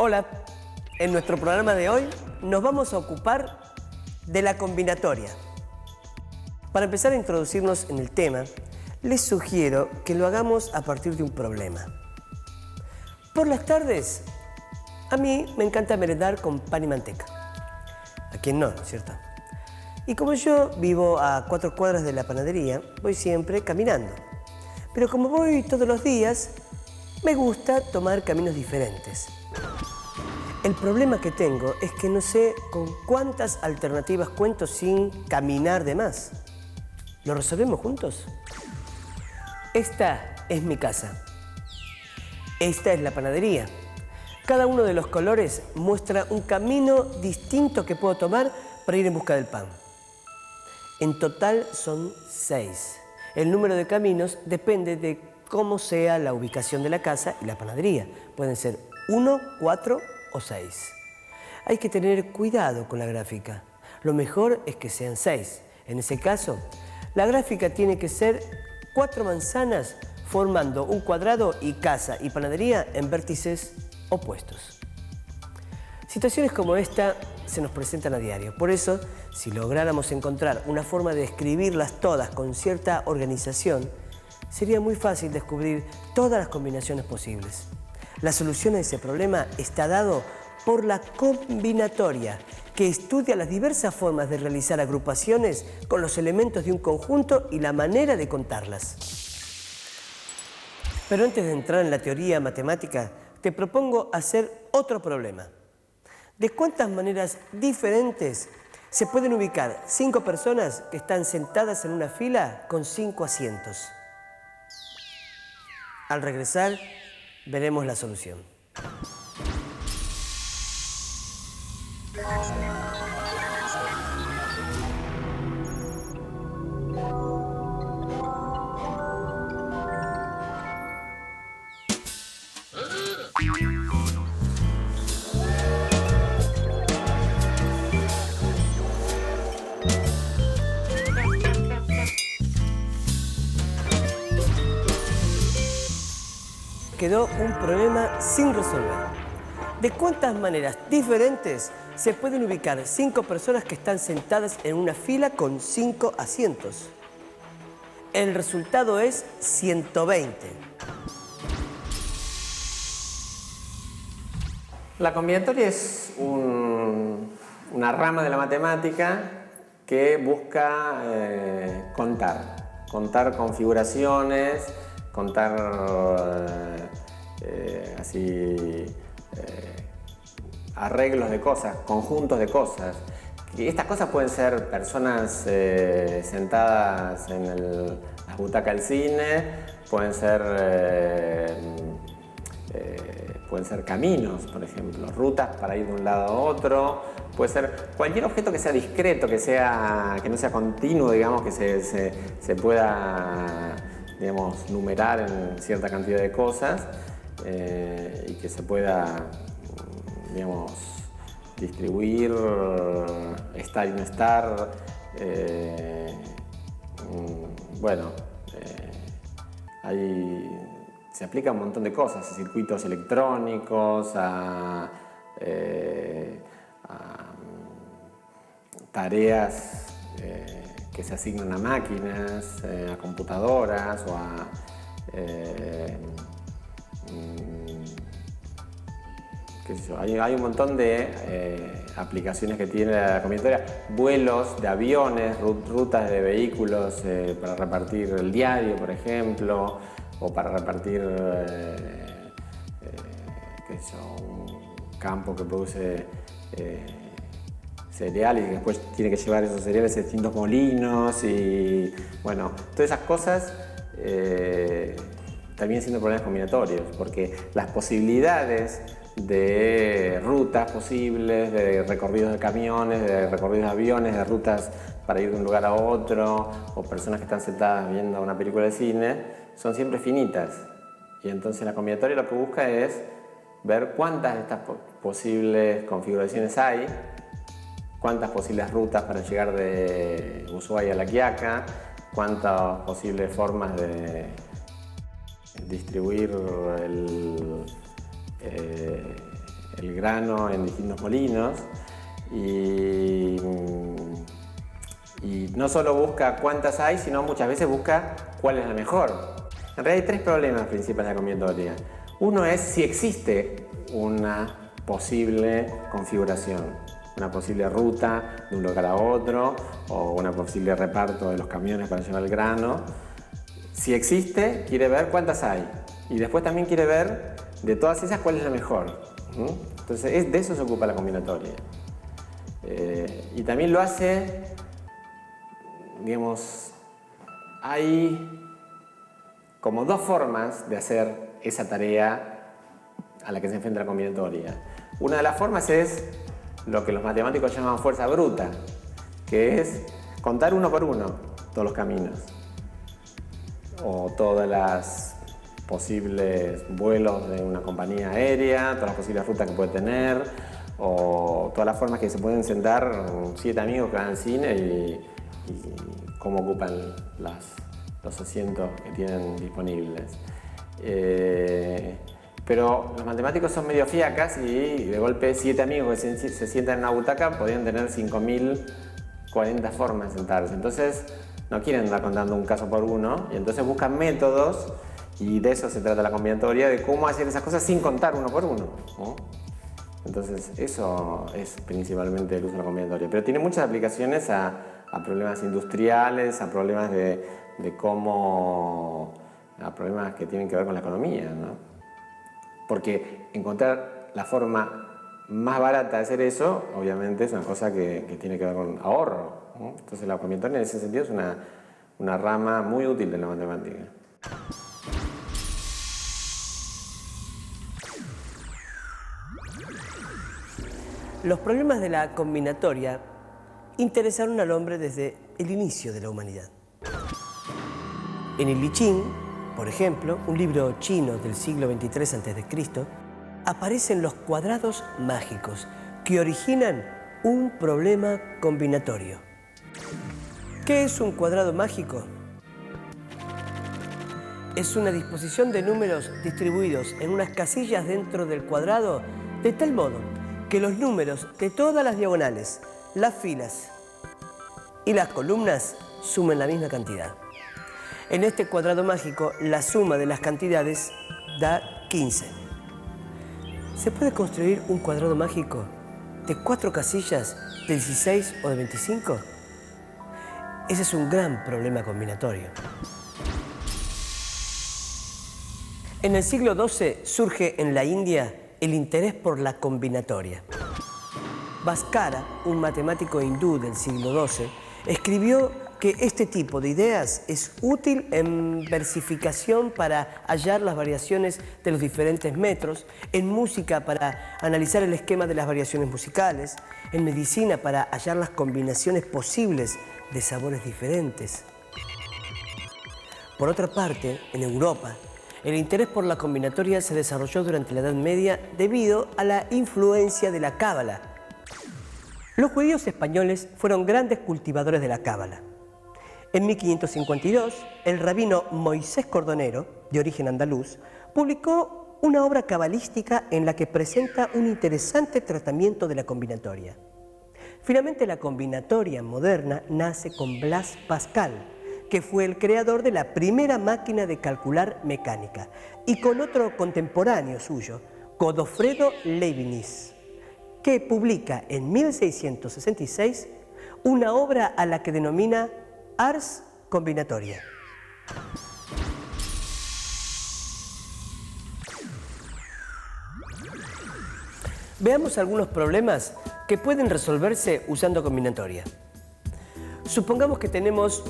Hola, en nuestro programa de hoy nos vamos a ocupar de la combinatoria. Para empezar a introducirnos en el tema, les sugiero que lo hagamos a partir de un problema. Por las tardes, a mí me encanta merendar con pan y manteca. ¿A quién no, cierto? Y como yo vivo a 4 cuadras de la panadería, voy siempre caminando. Pero como voy todos los días, me gusta tomar caminos diferentes. El problema que tengo es que no sé con cuántas alternativas cuento sin caminar de más. ¿Lo resolvemos juntos? Esta es mi casa. Esta es la panadería. Cada uno de los colores muestra un camino distinto que puedo tomar para ir en busca del pan. En total son 6. El número de caminos depende de cómo sea la ubicación de la casa y la panadería. Pueden ser 1, 4 o 6. Hay que tener cuidado con la gráfica. Lo mejor es que sean 6. En ese caso, la gráfica tiene que ser 4 manzanas formando un cuadrado y casa y panadería en vértices opuestos. Situaciones como esta se nos presentan a diario. Por eso, si lográramos encontrar una forma de escribirlas todas con cierta organización, sería muy fácil descubrir todas las combinaciones posibles. La solución a ese problema está dado por la combinatoria, que estudia las diversas formas de realizar agrupaciones con los elementos de un conjunto y la manera de contarlas. Pero antes de entrar en la teoría matemática, te propongo hacer otro problema. ¿De cuántas maneras diferentes se pueden ubicar 5 personas que están sentadas en una fila con 5 asientos? Al regresar, veremos la solución. Quedó un problema sin resolver. ¿De cuántas maneras diferentes se pueden ubicar 5 personas que están sentadas en una fila con 5 asientos? El resultado es 120. La combinatoria es una rama de la matemática que busca contar configuraciones, contar arreglos de cosas, conjuntos de cosas. Y estas cosas pueden ser personas sentadas en la butaca del cine, pueden ser caminos, por ejemplo, rutas para ir de un lado a otro, puede ser cualquier objeto que sea discreto, que no sea continuo, digamos, que se pueda, digamos, numerar en cierta cantidad de cosas y que se pueda, digamos, distribuir, estar y no estar. Se aplica a un montón de cosas, a circuitos electrónicos, a tareas que se asignan a máquinas, a computadoras o a qué sé yo. Hay un montón de aplicaciones que tiene la combinatoria, vuelos de aviones, rutas de vehículos para repartir el diario, por ejemplo, o para repartir qué sé yo, un campo que produce cereales y que después tiene que llevar esos cereales a distintos molinos y bueno, todas esas cosas también siendo problemas combinatorios, porque las posibilidades de rutas posibles, de recorridos de camiones, de recorridos de aviones, de rutas para ir de un lugar a otro, o personas que están sentadas viendo una película de cine, son siempre finitas. Y entonces la combinatoria lo que busca es ver cuántas de estas posibles configuraciones hay, cuántas posibles rutas para llegar de Ushuaia a La Quiaca, cuántas posibles formas de distribuir el grano en distintos molinos y no solo busca cuántas hay, sino muchas veces busca cuál es la mejor. En realidad hay tres problemas principales de la combinatoria. Uno es si existe una posible configuración, una posible ruta de un lugar a otro o una posible reparto de los camiones para llevar el grano. Si existe, quiere ver cuántas hay y después también quiere ver de todas esas cuál es la mejor. Entonces de eso se ocupa la combinatoria. Y también lo hace, digamos, hay como dos formas de hacer esa tarea a la que se enfrenta la combinatoria. Una de las formas es lo que los matemáticos llaman fuerza bruta, que es contar uno por uno todos los caminos o todas las posibles vuelos de una compañía aérea, todas las posibles rutas que puede tener o todas las formas que se pueden sentar 7 amigos que van al cine y cómo ocupan los asientos que tienen disponibles. Pero los matemáticos son medio fiacas y de golpe 7 amigos que se sientan en una butaca podrían tener 5.040 formas de sentarse. Entonces no quieren andar contando un caso por uno y entonces buscan métodos y de eso se trata la combinatoria, de cómo hacer esas cosas sin contar uno por uno, ¿no? Entonces eso es principalmente el uso de la combinatoria. Pero tiene muchas aplicaciones a problemas industriales, a problemas a problemas que tienen que ver con la economía, ¿no? Porque encontrar la forma más barata de hacer eso, obviamente, es una cosa que tiene que ver con ahorro, ¿no? Entonces la combinatoria en ese sentido es una rama muy útil de la matemática. Los problemas de la combinatoria interesaron al hombre desde el inicio de la humanidad. En el I Ching, por ejemplo, un libro chino del siglo XXIII a.C., aparecen los cuadrados mágicos que originan un problema combinatorio. ¿Qué es un cuadrado mágico? Es una disposición de números distribuidos en unas casillas dentro del cuadrado de tal modo que los números de todas las diagonales, las filas y las columnas sumen la misma cantidad. En este cuadrado mágico, la suma de las cantidades da 15. ¿Se puede construir un cuadrado mágico de 4 casillas, de 16 o de 25? Ese es un gran problema combinatorio. En el siglo XII surge en la India el interés por la combinatoria. Bhaskara, un matemático hindú del siglo XII, escribió que este tipo de ideas es útil en versificación para hallar las variaciones de los diferentes metros, en música para analizar el esquema de las variaciones musicales, en medicina para hallar las combinaciones posibles de sabores diferentes. Por otra parte, en Europa, el interés por la combinatoria se desarrolló durante la Edad Media debido a la influencia de la cábala. Los judíos españoles fueron grandes cultivadores de la cábala. En 1552, el rabino Moisés Cordonero, de origen andaluz, publicó una obra cabalística en la que presenta un interesante tratamiento de la combinatoria. Finalmente, la combinatoria moderna nace con Blaise Pascal, que fue el creador de la primera máquina de calcular mecánica, y con otro contemporáneo suyo, Godofredo Leibniz, que publica en 1666 una obra a la que denomina Ars Combinatoria. Veamos algunos problemas que pueden resolverse usando combinatoria. Supongamos que tenemos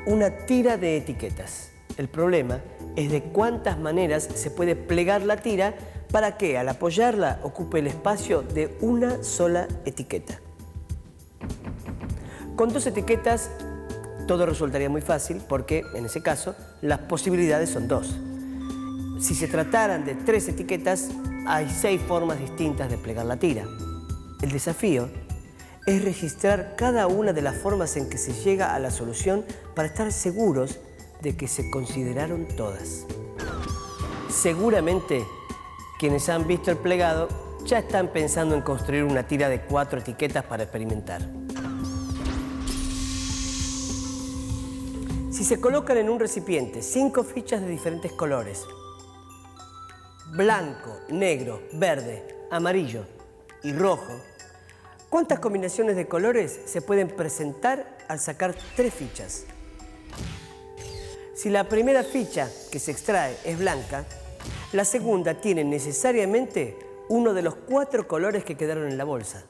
una tira de etiquetas. El problema es de cuántas maneras se puede plegar la tira para que al apoyarla ocupe el espacio de una sola etiqueta. Con 2 etiquetas todo resultaría muy fácil porque, en ese caso, las posibilidades son 2. Si se trataran de 3 etiquetas, hay 6 formas distintas de plegar la tira. El desafío es registrar cada una de las formas en que se llega a la solución para estar seguros de que se consideraron todas. Seguramente, quienes han visto el plegado ya están pensando en construir una tira de 4 etiquetas para experimentar. Si se colocan en un recipiente 5 fichas de diferentes colores, blanco, negro, verde, amarillo y rojo, ¿cuántas combinaciones de colores se pueden presentar al sacar 3 fichas? Si la primera ficha que se extrae es blanca, la segunda tiene necesariamente uno de los 4 colores que quedaron en la bolsa.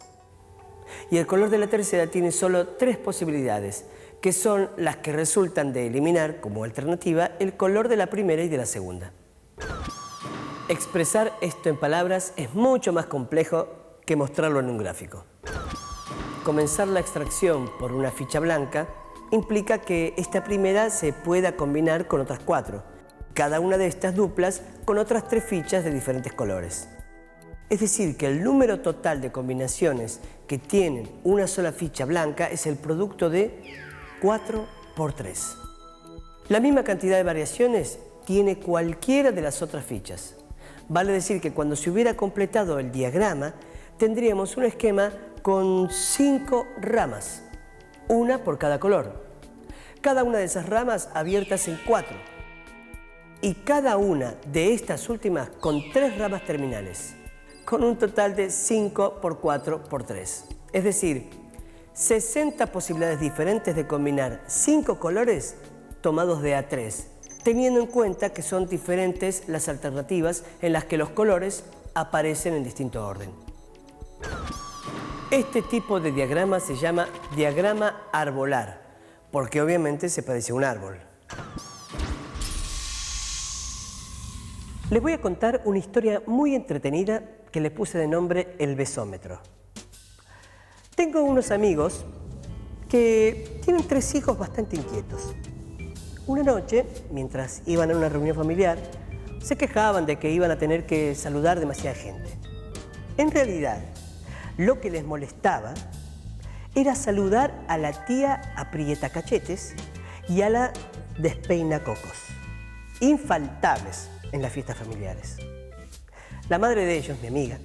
Y el color de la tercera tiene solo 3 posibilidades, que son las que resultan de eliminar como alternativa el color de la primera y de la segunda. Expresar esto en palabras es mucho más complejo que mostrarlo en un gráfico. Comenzar la extracción por una ficha blanca implica que esta primera se pueda combinar con otras 4, cada una de estas duplas con otras 3 fichas de diferentes colores. Es decir, que el número total de combinaciones que tienen una sola ficha blanca es el producto de 4 por 3. La misma cantidad de variaciones tiene cualquiera de las otras fichas. Vale decir que cuando se hubiera completado el diagrama, tendríamos un esquema con 5 ramas, una por cada color. Cada una de esas ramas abiertas en 4. Y cada una de estas últimas con 3 ramas terminales, con un total de 5 por 4 por 3. Es decir, 60 posibilidades diferentes de combinar 5 colores tomados de A3, teniendo en cuenta que son diferentes las alternativas en las que los colores aparecen en distinto orden. Este tipo de diagrama se llama diagrama arbolar, porque obviamente se parece a un árbol. Les voy a contar una historia muy entretenida que le puse de nombre el besómetro. Tengo unos amigos que tienen 3 hijos bastante inquietos. Una noche, mientras iban a una reunión familiar, se quejaban de que iban a tener que saludar demasiada gente. En realidad, lo que les molestaba era saludar a la tía aprietacachetes y a la despeinacocos, infaltables en las fiestas familiares. La madre de ellos, mi amiga,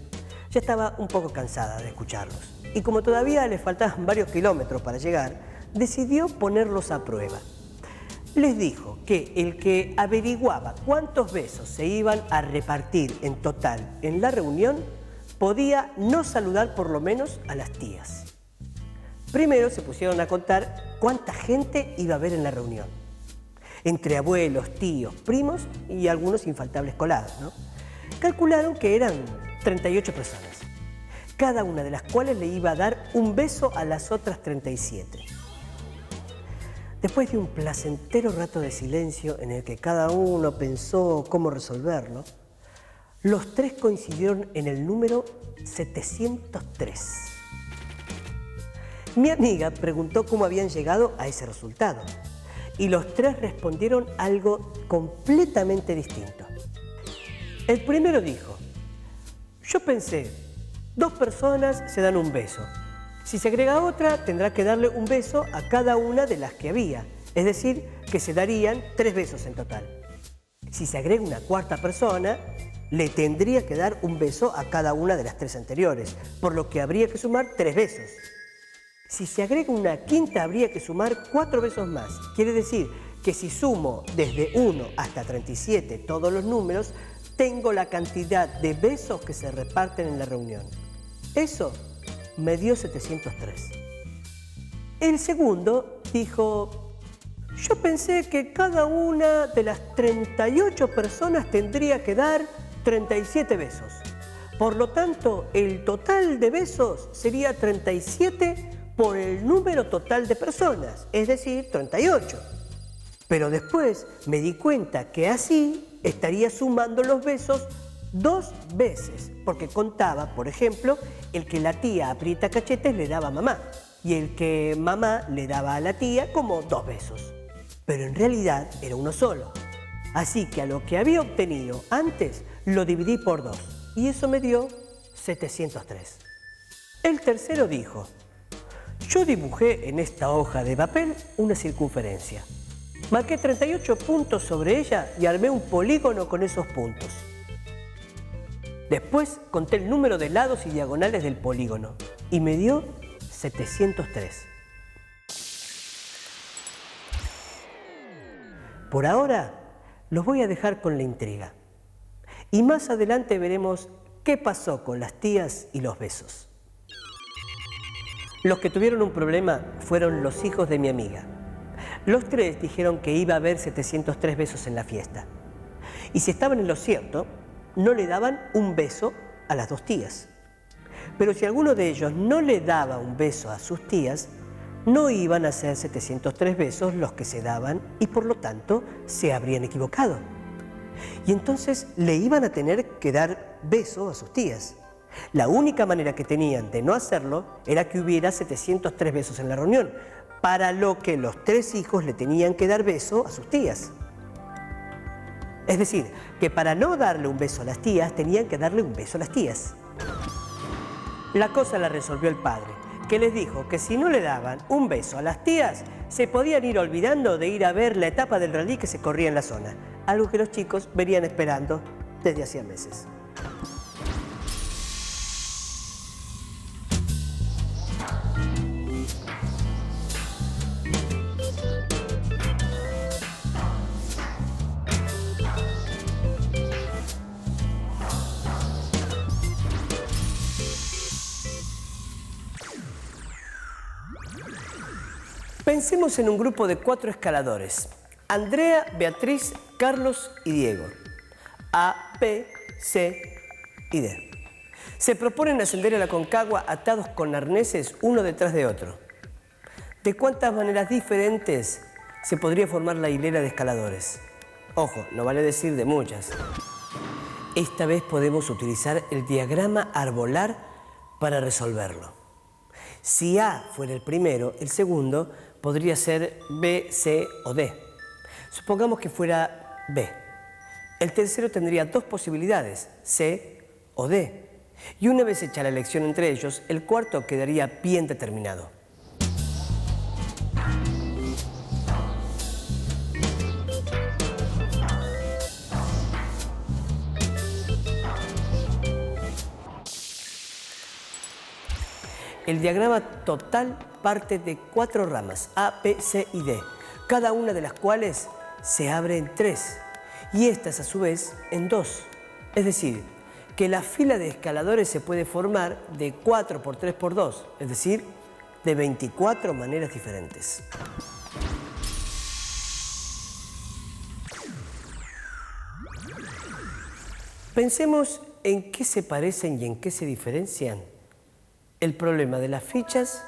ya estaba un poco cansada de escucharlos y como todavía les faltaban varios kilómetros para llegar, decidió ponerlos a prueba. Les dijo que el que averiguaba cuántos besos se iban a repartir en total en la reunión podía no saludar por lo menos a las tías. Primero se pusieron a contar cuánta gente iba a haber en la reunión, entre abuelos, tíos, primos y algunos infaltables colados, ¿no? Calcularon que eran 38 personas, cada una de las cuales le iba a dar un beso a las otras 37. Después de un placentero rato de silencio en el que cada uno pensó cómo resolverlo, los 3 coincidieron en el número 703. Mi amiga preguntó cómo habían llegado a ese resultado y los 3 respondieron algo completamente distinto. El primero dijo: yo pensé, 2 personas se dan un beso. Si se agrega otra, tendrá que darle un beso a cada una de las que había, es decir, que se darían 3 besos en total. Si se agrega una 4ª persona, le tendría que dar un beso a cada una de las 3 anteriores, por lo que habría que sumar 3 besos. Si se agrega una 5ª, habría que sumar 4 besos más. Quiere decir que si sumo desde 1 hasta 37 todos los números, tengo la cantidad de besos que se reparten en la reunión. Eso me dio 703. El segundo dijo: yo pensé que cada una de las 38 personas tendría que dar 37 besos. Por lo tanto, el total de besos sería 37 por el número total de personas, es decir, 38. Pero después me di cuenta que así estaría sumando los besos 2 veces, porque contaba, por ejemplo, el que la tía aprietacachetes le daba a mamá y el que mamá le daba a la tía como 2 besos. Pero en realidad era uno solo. Así que a lo que había obtenido antes lo dividí por 2 y eso me dio 703. El tercero dijo: yo dibujé en esta hoja de papel una circunferencia. Marqué 38 puntos sobre ella y armé un polígono con esos puntos. Después conté el número de lados y diagonales del polígono y me dio 703. Por ahora los voy a dejar con la intriga y más adelante veremos qué pasó con las tías y los besos. Los que tuvieron un problema fueron los hijos de mi amiga. Los tres dijeron que iba a haber 703 besos en la fiesta. Y si estaban en lo cierto, no le daban un beso a las dos tías. Pero si alguno de ellos no le daba un beso a sus tías, no iban a ser 703 besos los que se daban y por lo tanto se habrían equivocado. Y entonces le iban a tener que dar beso a sus tías. La única manera que tenían de no hacerlo era que hubiera 703 besos en la reunión, para lo que los tres hijos le tenían que dar beso a sus tías. Es decir, que para no darle un beso a las tías, tenían que darle un beso a las tías. La cosa la resolvió el padre, que les dijo que si no le daban un beso a las tías, se podían ir olvidando de ir a ver la etapa del rally que se corría en la zona, algo que los chicos venían esperando desde hacía meses. Pensemos en un grupo de 4 escaladores: Andrea, Beatriz, Carlos y Diego. A, B, C y D. Se proponen ascender a la Aconcagua atados con arneses uno detrás de otro. ¿De cuántas maneras diferentes se podría formar la hilera de escaladores? Ojo, no vale decir de muchas. Esta vez podemos utilizar el diagrama arbolar para resolverlo. Si A fuera el primero, el segundo podría ser B, C o D. Supongamos que fuera B. El tercero tendría dos posibilidades, C o D. Y una vez hecha la elección entre ellos, el cuarto quedaría bien determinado. El diagrama total parte de 4 ramas, A, B, C y D, cada una de las cuales se abre en 3 y estas a su vez en 2. Es decir, que la fila de escaladores se puede formar de 4 por 3 por 2, es decir, de 24 maneras diferentes. Pensemos en qué se parecen y en qué se diferencian el problema de las fichas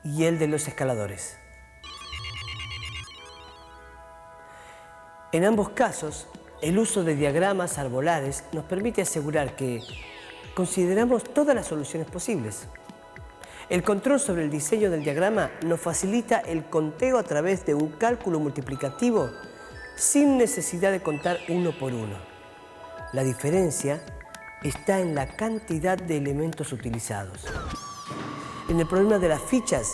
y el de los escaladores. En ambos casos, el uso de diagramas arbolares nos permite asegurar que consideramos todas las soluciones posibles. El control sobre el diseño del diagrama nos facilita el conteo a través de un cálculo multiplicativo sin necesidad de contar uno por uno. La diferencia está en la cantidad de elementos utilizados. En el problema de las fichas,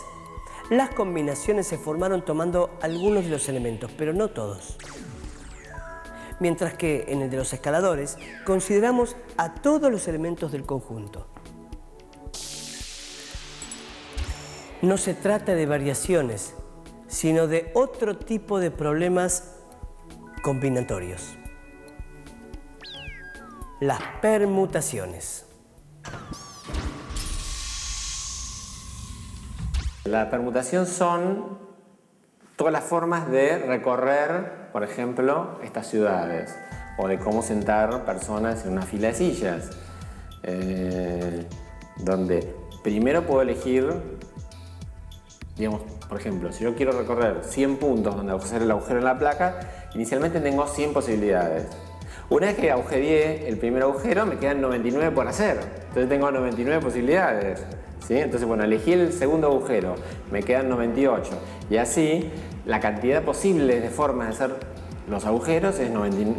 las combinaciones se formaron tomando algunos de los elementos, pero no todos. Mientras que en el de los escaladores, consideramos a todos los elementos del conjunto. No se trata de variaciones, sino de otro tipo de problemas combinatorios. Las permutaciones. La permutación son todas las formas de recorrer, por ejemplo, estas ciudades, o de cómo sentar personas en una fila de sillas, donde primero puedo elegir, digamos, por ejemplo, si yo quiero recorrer 100 puntos donde hacer el agujero en la placa, inicialmente tengo 100 posibilidades. Una vez que agujereé el primer agujero, me quedan 99 por hacer. Entonces tengo 99 posibilidades. ¿Sí? Entonces, bueno, elegí el segundo agujero, me quedan 98. Y así, la cantidad posible de formas de hacer los agujeros es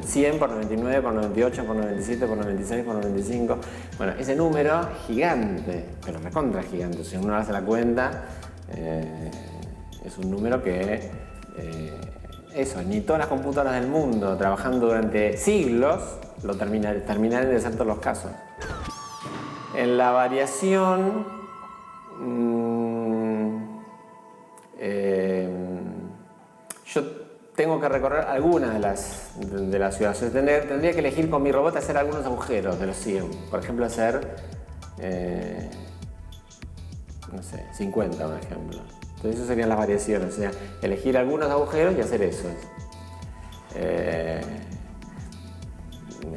100 por 99, por 98, por 97, por 96, por 95. Bueno, ese número gigante, pero recontra gigante. Si uno hace la cuenta, es un número que... ni todas las computadoras del mundo, trabajando durante siglos, terminarán de ser todos los casos. En la variación, yo tengo que recorrer algunas de las ciudades. Tendría que elegir con mi robot hacer algunos agujeros de los 100. Por ejemplo, hacer, no sé, 50, por ejemplo. Entonces, esas serían las variaciones. O sea, elegir algunos agujeros y hacer eso.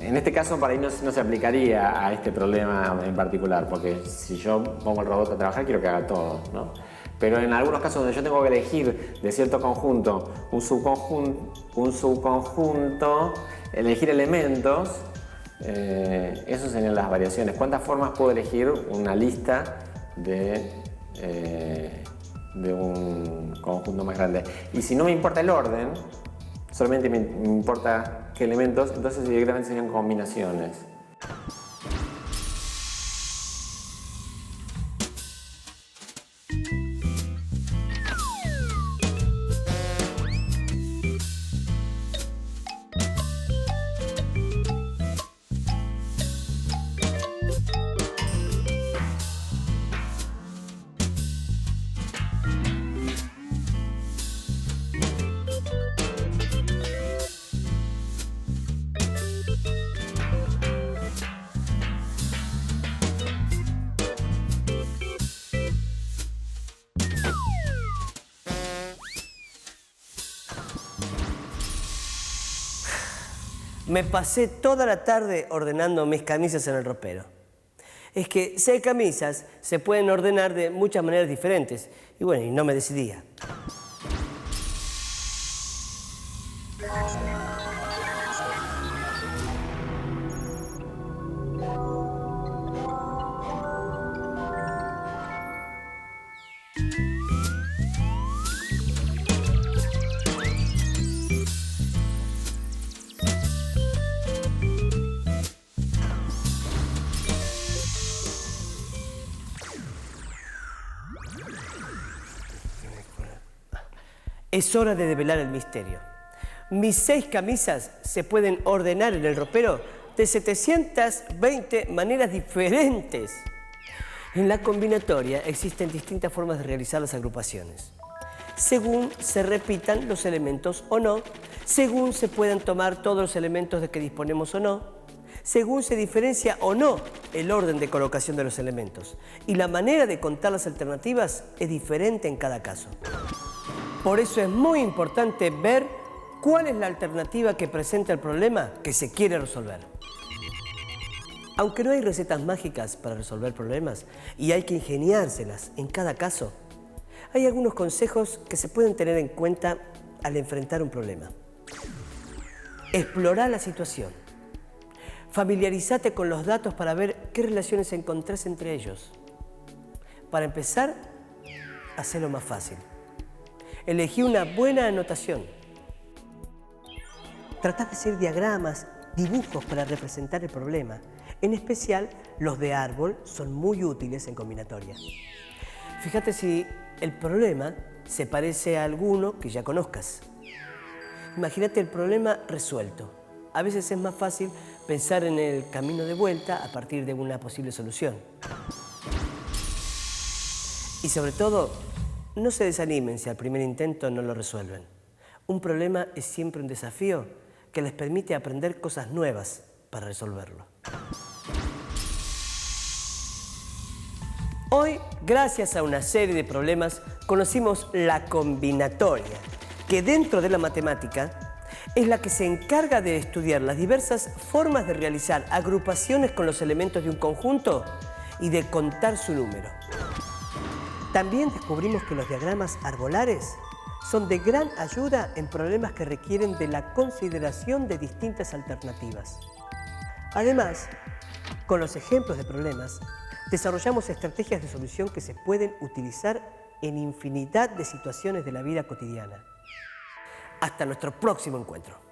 En este caso, para ahí no se aplicaría a este problema en particular, porque si yo pongo el robot a trabajar, quiero que haga todo, ¿no? Pero en algunos casos donde yo tengo que elegir de cierto conjunto un subconjunto, elegir elementos, eso serían las variaciones. ¿Cuántas formas puedo elegir una lista de un conjunto más grande? Y si no me importa el orden, solamente me importa qué elementos, entonces directamente serían combinaciones. Me pasé toda la tarde ordenando mis camisas en el ropero. Es que 6 camisas se pueden ordenar de muchas maneras diferentes. Y bueno, y no me decidía. Es hora de develar el misterio. Mis 6 camisas se pueden ordenar en el ropero de 720 maneras diferentes. En la combinatoria existen distintas formas de realizar las agrupaciones, según se repitan los elementos o no, según se puedan tomar todos los elementos de que disponemos o no, según se diferencia o no el orden de colocación de los elementos. Y la manera de contar las alternativas es diferente en cada caso. Por eso es muy importante ver cuál es la alternativa que presenta el problema que se quiere resolver. Aunque no hay recetas mágicas para resolver problemas y hay que ingeniárselas en cada caso, hay algunos consejos que se pueden tener en cuenta al enfrentar un problema. Explorá la situación. Familiarízate con los datos para ver qué relaciones encontrás entre ellos. Para empezar, hacelo más fácil. Elegí una buena anotación. Tratá de hacer diagramas, dibujos para representar el problema. En especial, los de árbol son muy útiles en combinatoria. Fíjate si el problema se parece a alguno que ya conozcas. Imagínate el problema resuelto. A veces es más fácil pensar en el camino de vuelta a partir de una posible solución. Y sobre todo, no se desanimen si al primer intento no lo resuelven. Un problema es siempre un desafío que les permite aprender cosas nuevas para resolverlo. Hoy, gracias a una serie de problemas, conocimos la combinatoria, que dentro de la matemática es la que se encarga de estudiar las diversas formas de realizar agrupaciones con los elementos de un conjunto y de contar su número. También descubrimos que los diagramas arbolares son de gran ayuda en problemas que requieren de la consideración de distintas alternativas. Además, con los ejemplos de problemas, desarrollamos estrategias de solución que se pueden utilizar en infinidad de situaciones de la vida cotidiana. Hasta nuestro próximo encuentro.